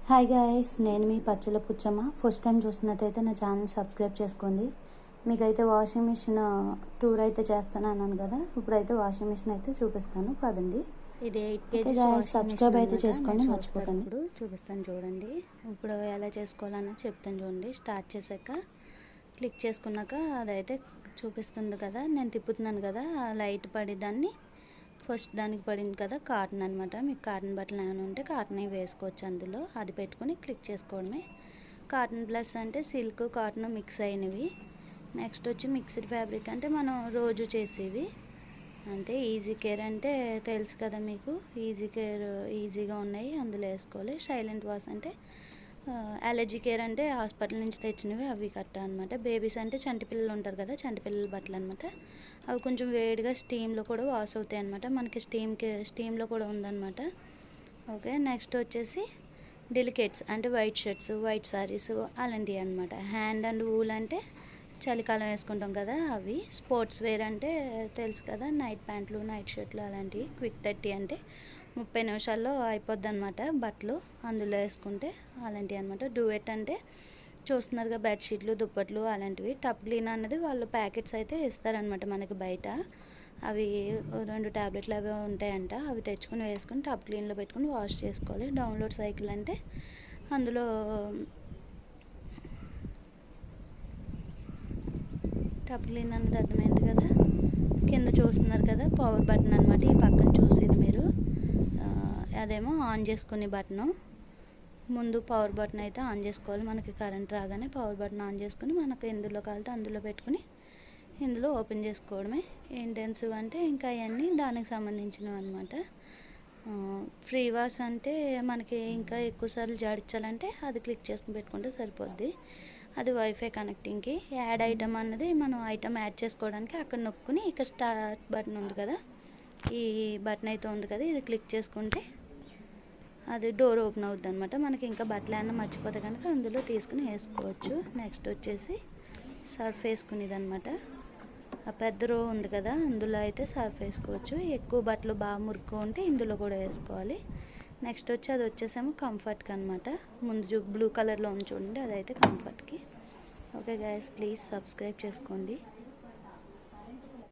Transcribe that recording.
Hi guys, నేను మీ పచ్చల Puchamma. First time చూస్తున్నట్టయితే నా ఛానల్ సబ్స్క్రైబ్ చేసుకోండి. మీకైతే వాషింగ్ మిషన్ టూర్ అయితే చేస్తాను అన్నాను కదా, ఇప్పుడైతే వాషింగ్ మిషన్ అయితే చూపిస్తాను పదండి. ఇది 8 kgs సబ్స్క్రైబ్ అయితే చేసుకోండి, మర్చిపోకండి. ఇప్పుడు చూపిస్తాను చూడండి. ఇప్పుడు ఎలా చేసుకోవాలన్నది చెప్తాను చూడండి. స్టార్ట్ చేశాక క్లిక్ చేసుకున్నాక అదైతే చూపిస్తుంది కదా, నేను తిప్పుతున్నాను కదా, లైట్ పడి దాన్ని ఫస్ట్ దానికి పడింది కదా కాటన్ అనమాట. మీకు కాటన్ బట్టలు ఏమైనా ఉంటే కాటన్ వేసుకోవచ్చు అందులో. అది పెట్టుకొని క్లిక్ చేసుకోవడమే. కాటన్ ప్లస్ అంటే సిల్క్ కాటన్ మిక్స్ అయినవి. నెక్స్ట్ వచ్చి మిక్స్డ్ ఫ్యాబ్రిక్ అంటే మనం రోజు చేసేవి అంతే. ఈజీ కేర్ అంటే తెలుసు కదా మీకు, ఈజీ కేర్ ఈజీగా ఉన్నాయి అందులో వేసుకోవాలి. సైలెంట్ వాష్ అంటే అలర్జీ కేర్ అంటే హాస్పిటల్ నుంచి తెచ్చినవి అవి కట్ట అనమాట. బేబీస్ అంటే చంటి పిల్లలు ఉంటారు కదా, చంటి పిల్లల బట్టలు అనమాట. అవి కొంచెం వేడిగా స్టీమ్లో కూడా వాష్ అవుతాయి అనమాట. మనకి స్టీమ్లో కూడా ఉందన్నమాట. ఓకే, నెక్స్ట్ వచ్చేసి డెలికేట్స్ అంటే వైట్ షర్ట్స్, వైట్ సారీస్ అలాంటివి అనమాట. హ్యాండ్ అండ్ వూల్ అంటే చలికాలం వేసుకుంటాం కదా అవి. స్పోర్ట్స్ వేర్ అంటే తెలుసు కదా, నైట్ ప్యాంట్లు నైట్ షర్ట్లు అలాంటివి. క్విక్ 30 అంటే 30 నిమిషాల్లో అయిపోద్ది అనమాట బట్టలు అందులో వేసుకుంటే, అలాంటివి అనమాట. డూవెట్ అంటే చూస్తున్నారుగా, బెడ్షీట్లు దుప్పట్లు అలాంటివి. టప్ క్లీన్ అన్నది వాళ్ళు ప్యాకెట్స్ అయితే ఇస్తారనమాట మనకి బయట. అవి 2 ట్యాబ్లెట్లు అవి ఉంటాయంట, అవి తెచ్చుకొని వేసుకొని టప్ క్లీన్లో పెట్టుకుని వాష్ చేసుకోవాలి. డౌన్లోడ్ సైకిల్ అంటే అందులో టప్ క్లీన్ అన్నది అర్థమైంది కదా. కింద చూస్తున్నారు కదా పవర్ బటన్ అనమాట, ఈ పక్కన చూసేది మీరు. అదేమో ఆన్ చేసుకునే బటను. ముందు పవర్ బటన్ అయితే ఆన్ చేసుకోవాలి. మనకి కరెంట్ రాగానే పవర్ బటన్ ఆన్ చేసుకుని మనకు ఎందులో కావాలితే అందులో పెట్టుకుని ఇందులో ఓపెన్ చేసుకోవడమే. ఇంటెన్సివ్ అంటే ఇంకా అవన్నీ దానికి సంబంధించినవి అనమాట. ఫ్రీ వాష్ అంటే మనకి ఇంకా ఎక్కువసార్లు జాడించాలంటే అది క్లిక్ చేసుకుని పెట్టుకుంటే సరిపోద్ది. అది వైఫై కనెక్టింగ్కి. యాడ్ ఐటమ్ అన్నది మనం ఐటమ్ యాడ్ చేసుకోవడానికి అక్కడ నొక్కుని ఇక్కడ స్టార్ట్ బటన్ ఉంది కదా, ఈ బటన్ అయితే ఉంది కదా, ఇది క్లిక్ చేసుకుంటే అది డోర్ ఓపెన్ అవుద్ది అనమాట. మనకి ఇంకా బట్టలు ఏమన్నా మర్చిపోతే కనుక అందులో తీసుకుని వేసుకోవచ్చు. నెక్స్ట్ వచ్చేసి సర్ఫ్ వేసుకునేది అనమాట. ఆ పెద్ద రో ఉంది కదా అందులో అయితే సర్ఫ్ వేసుకోవచ్చు. ఎక్కువ బట్టలు బాగా మురుకు ఉంటే ఇందులో కూడా వేసుకోవాలి. నెక్స్ట్ వచ్చి అది వచ్చేసేమో కంఫర్ట్కి అనమాట. ముందు బ్లూ కలర్లో ఉంది చూడండి, అదైతే కంఫర్ట్కి. ఓకే గైస్, ప్లీజ్ సబ్స్క్రైబ్ చేసుకోండి.